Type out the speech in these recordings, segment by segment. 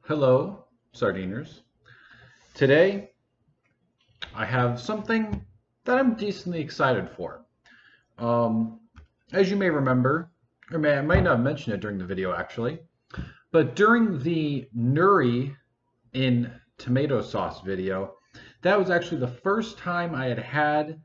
Hello, sardiners. Today, I have something that I'm decently excited for. Um, as you may remember, I might not have mentioned it during the video actually, but during the nuri in tomato sauce video, that was actually the first time I had had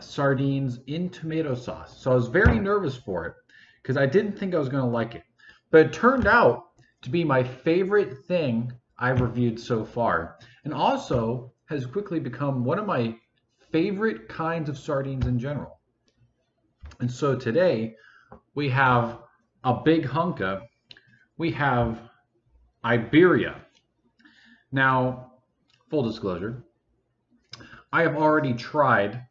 sardines in tomato sauce. So I was very nervous for it because I didn't think I was going to like it. But it turned out to be my favorite thing I've reviewed so far, and also has quickly become one of my favorite kinds of sardines in general. And so today we have a big hunka. We have Iberia. Now, full disclosure, I have already tried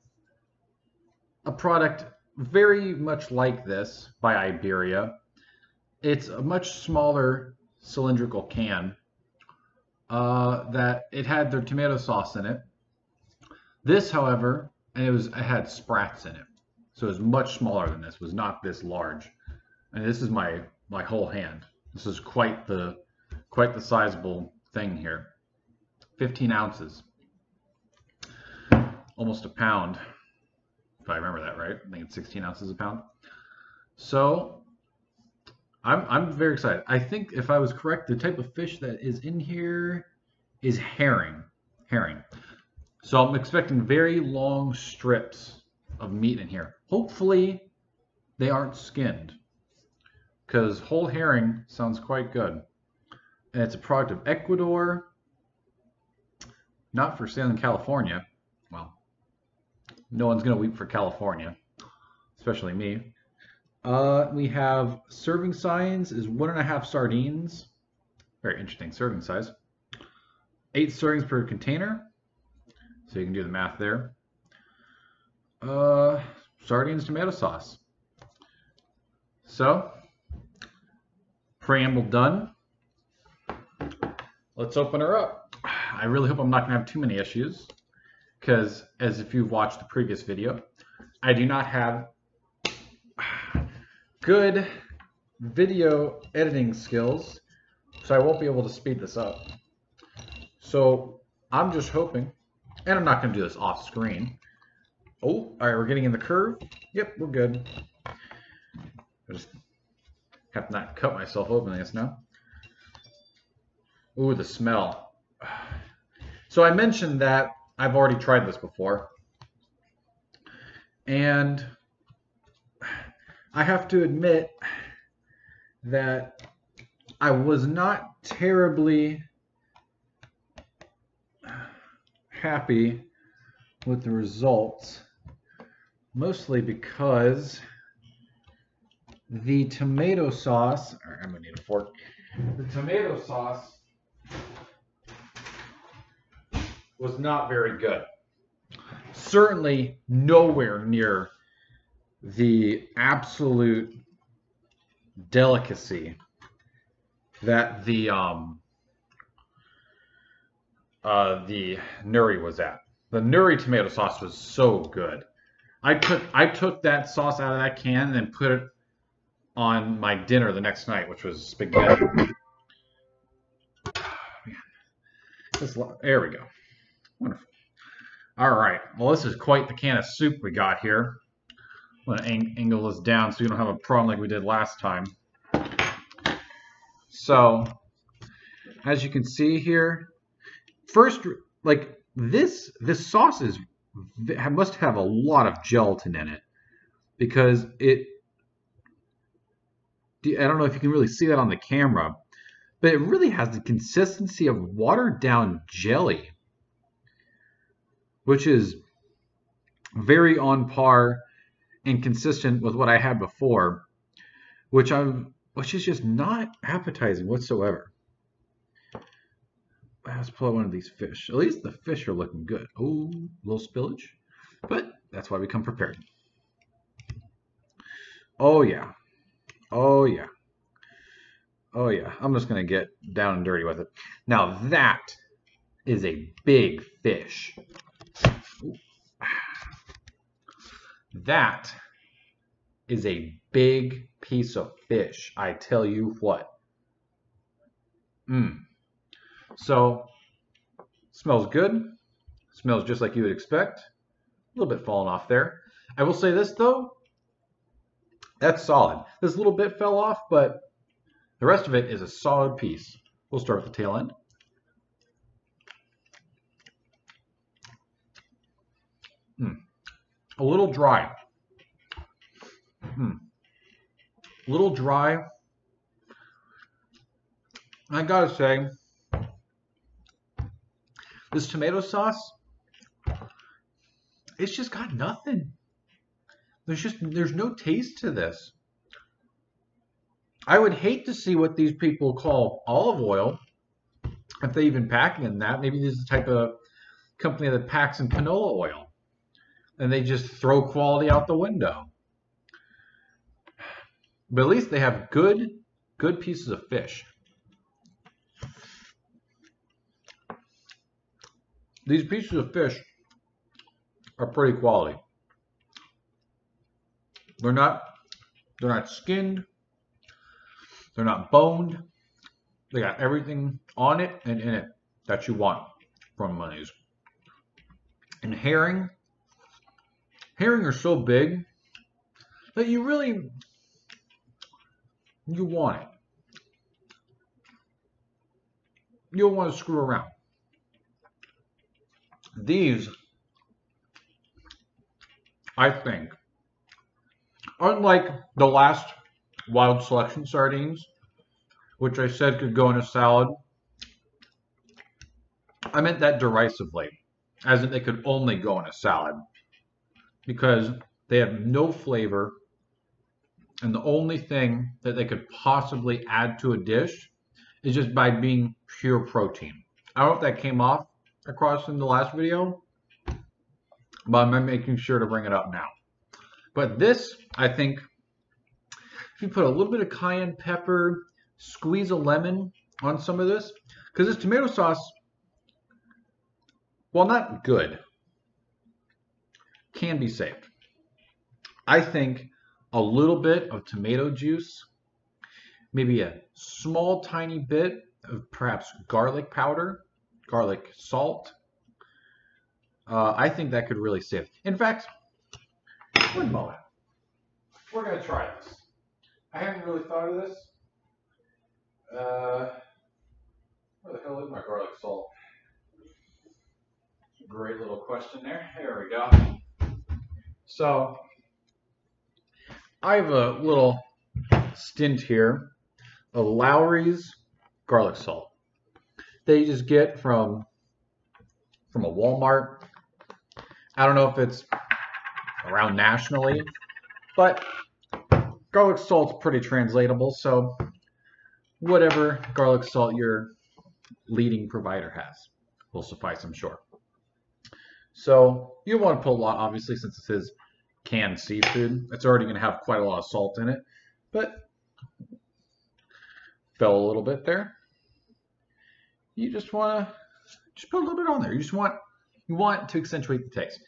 a product very much like this by Iberia. It's a much smaller cylindrical can that it had their tomato sauce in it. This, however, it had sprats in it, so it was much smaller than this. It was not this large, and this is my whole hand. This is quite the sizable thing here. 15 ounces, almost a pound, if I remember that right. I think it's 16 ounces a pound. So I'm very excited. I think if I was correct, the type of fish that is in here is herring. Herring. So I'm expecting very long strips of meat in here. Hopefully they aren't skinned, because whole herring sounds quite good. And it's a product of Ecuador, not for sale in California. Well, no one's going to weep for California, especially me. We have serving size is 1.5 sardines. Very interesting serving size. 8 servings per container. So you can do the math there. Sardines tomato sauce. So, preamble done. Let's open her up. I really hope I'm not going to have too many issues, because as if you've watched the previous video, I do not have good video editing skills, so I won't be able to speed this up. So I'm just hoping, and I'm not going to do this off screen. Oh, all right, we're getting in the curve. Yep, we're good. I just have to not cut myself opening this now. Ooh, the smell. So I mentioned that I've already tried this before, and I have to admit that I was not terribly happy with the results, mostly because the tomato sauce, I'm gonna need a fork. The tomato sauce was not very good. Certainly nowhere near the absolute delicacy that the nuri was at. The nuri tomato sauce was so good. I took that sauce out of that can and put it on my dinner the next night, which was spaghetti. There we go. Wonderful. All right. Well, this is quite the can of soup we got here. I'm going to angle this down so we don't have a problem like we did last time. So, as you can see here, first, like this sauce must have a lot of gelatin in it, because I don't know if you can really see that on the camera, but it really has the consistency of watered down jelly, which is very on par and consistent with what I had before, which is just not appetizing whatsoever. Let's pull out one of these fish. At least the fish are looking good. Oh, a little spillage, but that's why we come prepared. Oh yeah, oh yeah, oh yeah. I'm just gonna get down and dirty with it. Now that is a big fish. Ooh. That is a big piece of fish, I tell you what. Mmm. So, smells good. Smells just like you would expect. A little bit falling off there. I will say this though, that's solid. This little bit fell off, but the rest of it is a solid piece. We'll start with the tail end. A little dry. A little dry. I gotta say, this tomato sauce, it's just got nothing. There's no taste to this. I would hate to see what these people call olive oil, if they even pack it in that. Maybe this is the type of company that packs in canola oil, and they just throw quality out the window. But at least they have good pieces of fish. These pieces of fish are pretty quality. They're not skinned. They're not boned. They got everything on it and in it that you want from one of these. And herring are so big that you want it. You don't want to screw around. These, I think, unlike the last wild selection sardines, which I said could go in a salad, I meant that derisively, as in they could only go in a salad, because they have no flavor, and the only thing that they could possibly add to a dish is just by being pure protein. I don't know if that came off across in the last video, but I'm making sure to bring it up now. But this, I think, if you put a little bit of cayenne pepper, squeeze a lemon on some of this, because this tomato sauce, while not good, can be saved. I think a little bit of tomato juice, maybe a small tiny bit of perhaps garlic powder, garlic salt. I think that could really save. In fact, one moment. We're going to try this. I haven't really thought of this. Where the hell is my garlic salt? Great little question there. There we go. So, I have a little stint here of Lowry's garlic salt. That you just get from a Walmart. I don't know if it's around nationally, but garlic salt's pretty translatable, so whatever garlic salt your leading provider has will suffice, I'm sure. So you don't want to put a lot, obviously, since this is canned seafood. It's already going to have quite a lot of salt in it, but fell a little bit there. You just want to put a little bit on there. You want to accentuate the taste.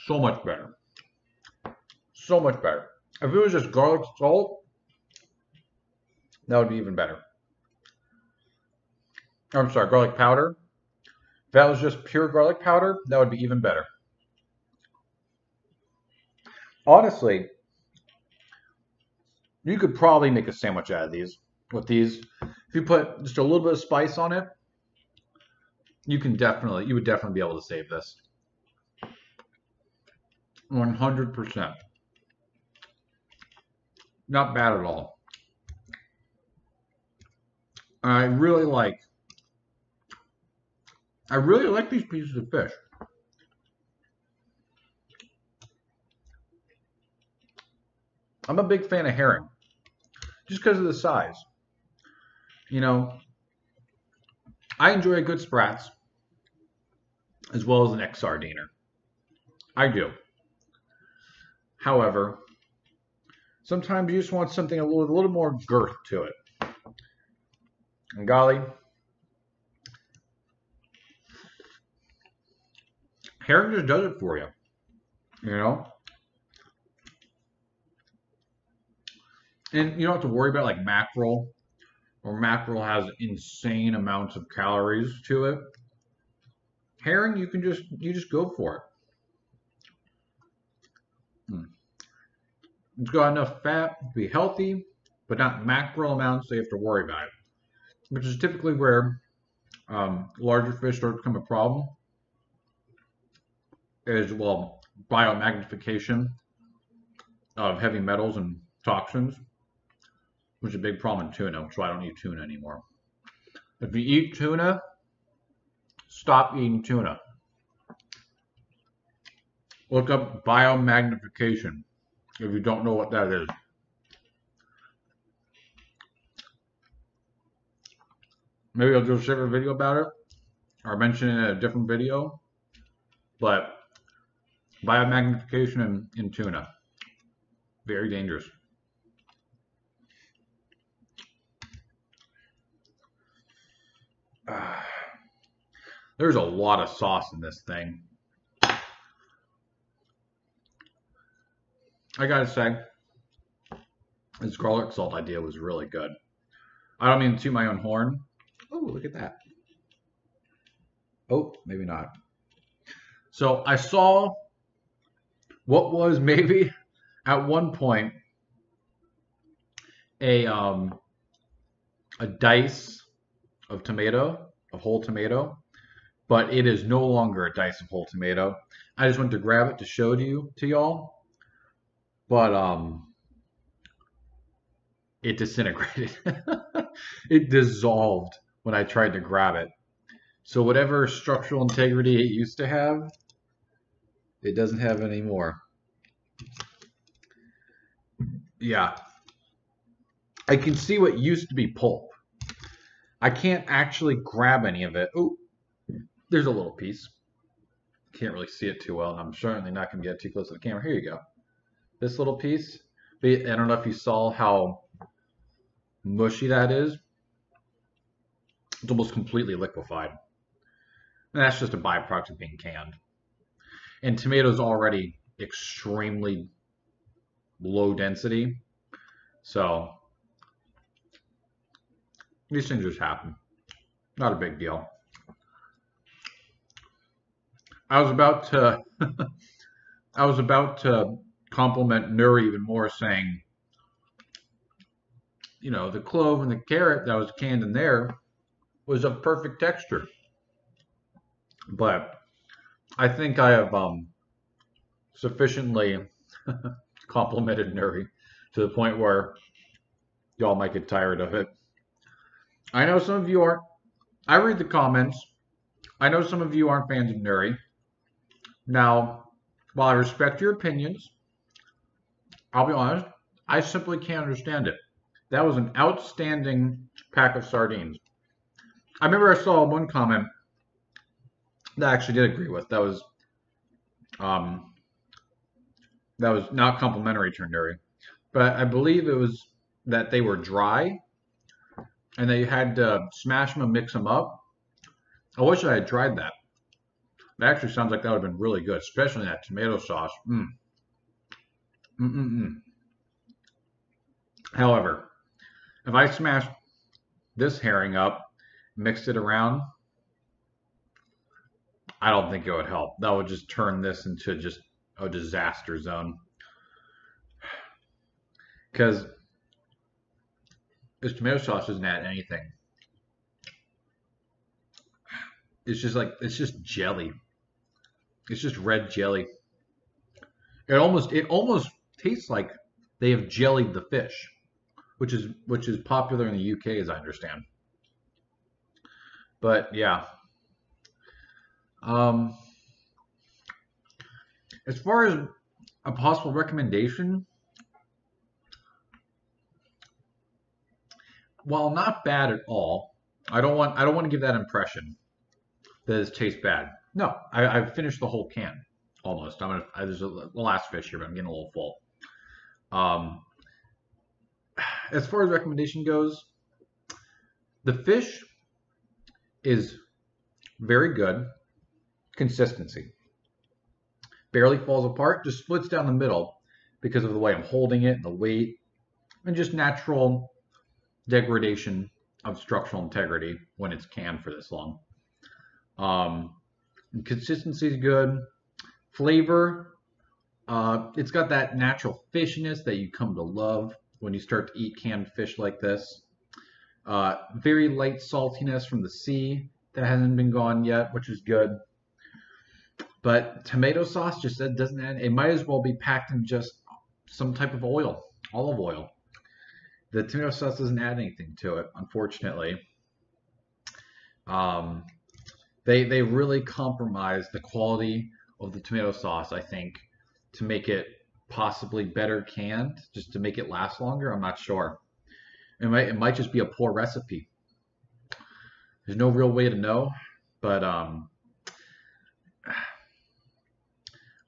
So much better. So much better. If it was just garlic salt, that would be even better. I'm sorry, garlic powder. If that was just pure garlic powder, that would be even better. Honestly, you could probably make a sandwich out of these. With these, if you put just a little bit of spice on it, you would definitely be able to save this. 100%. Not bad at all. I really like these pieces of fish. I'm a big fan of herring, just because of the size. You know, I enjoy a good Spratz, as well as an ex-sardiner. I do. However, sometimes you just want something with a little more girth to it. And golly, herring just does it for you. You know? And you don't have to worry about like mackerel or mackerel has insane amounts of calories to it. Herring, you just go for it. It's got enough fat to be healthy, but not mackerel amounts so you have to worry about it, which is typically where larger fish start to become a problem. Is, well, biomagnification of heavy metals and toxins, which is a big problem in tuna, which is why I don't eat tuna anymore. If you eat tuna, stop eating tuna. Look up biomagnification if you don't know what that is. Maybe I'll do a separate video about it, or mention it in a different video. But biomagnification in tuna, very dangerous. There's a lot of sauce in this thing. I gotta say, this garlic salt idea was really good. I don't mean to toot my own horn. Oh, look at that. Oh, maybe not. So I saw what was maybe at one point a dice of tomato, of whole tomato, but it is no longer a dice of whole tomato. I just went to grab it to show to y'all, but it disintegrated. It dissolved when I tried to grab it. So whatever structural integrity it used to have, it doesn't have anymore. Yeah. I can see what used to be pulp. I can't actually grab any of it. Oh, there's a little piece. Can't really see it too well, and I'm certainly not going to get too close to the camera. Here you go. This little piece. I don't know if you saw how mushy that is. It's almost completely liquefied. And that's just a byproduct of being canned. And tomatoes already extremely low density. So these things just happen. Not a big deal. I was about to compliment Nuri even more, saying, you know, the clove and the carrot that was canned in there was of perfect texture. But I think I have sufficiently complimented Nuri to the point where y'all might get tired of it. I know some of you aren't. I read the comments. I know some of you aren't fans of Nuri. Now, while I respect your opinions, I'll be honest, I simply can't understand it. That was an outstanding pack of sardines. I remember I saw one comment that I actually did agree with. That was not complimentary to Nuri, but I believe it was that they were dry and they had to smash them and mix them up. I wish I had tried that. That actually sounds like that would have been really good, especially that tomato sauce. However, if I smashed this herring up, mixed it around, I don't think it would help. That would just turn this into just a disaster zone. Because this tomato sauce doesn't add anything. It's just jelly. It's just red jelly. It almost tastes like they have jellied the fish, which is popular in the UK, as I understand. But yeah. As far as a possible recommendation, while not bad at all, I don't want to give that impression that it tastes bad. No, I've finished the whole can almost. There's the last fish here, but I'm getting a little full. As far as recommendation goes, the fish is very good. Consistency. Barely falls apart, just splits down the middle because of the way I'm holding it and the weight and just natural degradation of structural integrity when it's canned for this long. Um, Consistency is good. Flavor, it's got that natural fishiness that you come to love when you start to eat canned fish like this. Very light saltiness from the sea that hasn't been gone yet, which is good. But tomato sauce just doesn't add. It might as well be packed in just some type of oil, olive oil. The tomato sauce doesn't add anything to it, unfortunately. Um, they really compromise the quality of the tomato sauce, I think, to make it possibly better canned, just to make it last longer. I'm not sure. It might just be a poor recipe. There's no real way to know, but I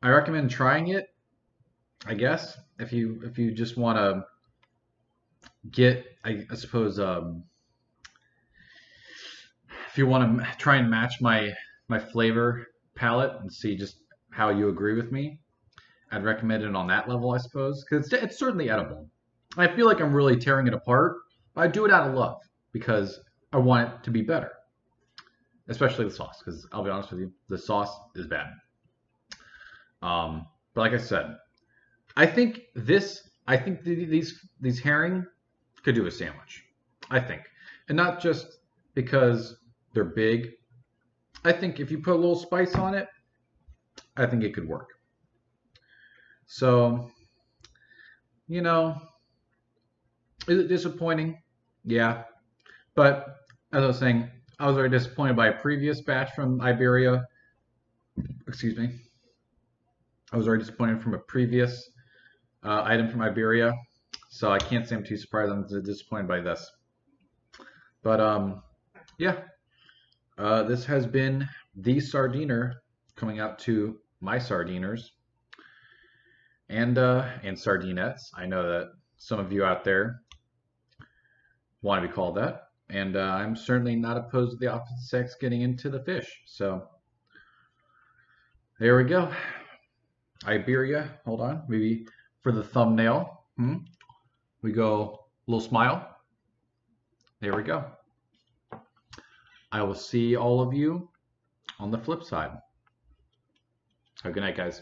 recommend trying it. I guess if you just want to get, I suppose, if you want to try and match my flavor palette and see just how you agree with me, I'd recommend it on that level, I suppose, because it's certainly edible. I feel like I'm really tearing it apart, but I do it out of love because I want it to be better, especially the sauce. Because I'll be honest with you, the sauce is bad. But like I said, I think these herring could do a sandwich. I think, and not just because they're big. I think if you put a little spice on it, I think it could work. So, you know, is it disappointing? Yeah. But as I was saying, I was very disappointed by a previous batch from Iberia. Excuse me. I was very disappointed from a previous item from Iberia. So I can't say I'm too surprised. I'm disappointed by this. But yeah. This has been the Sardiner coming out to my Sardiners and Sardinettes. I know that some of you out there want to be called that, and I'm certainly not opposed to the opposite sex getting into the fish. So there we go. Iberia. Hold on, maybe for the thumbnail. We go a little smile. There we go. I will see all of you on the flip side. Have a good night, guys.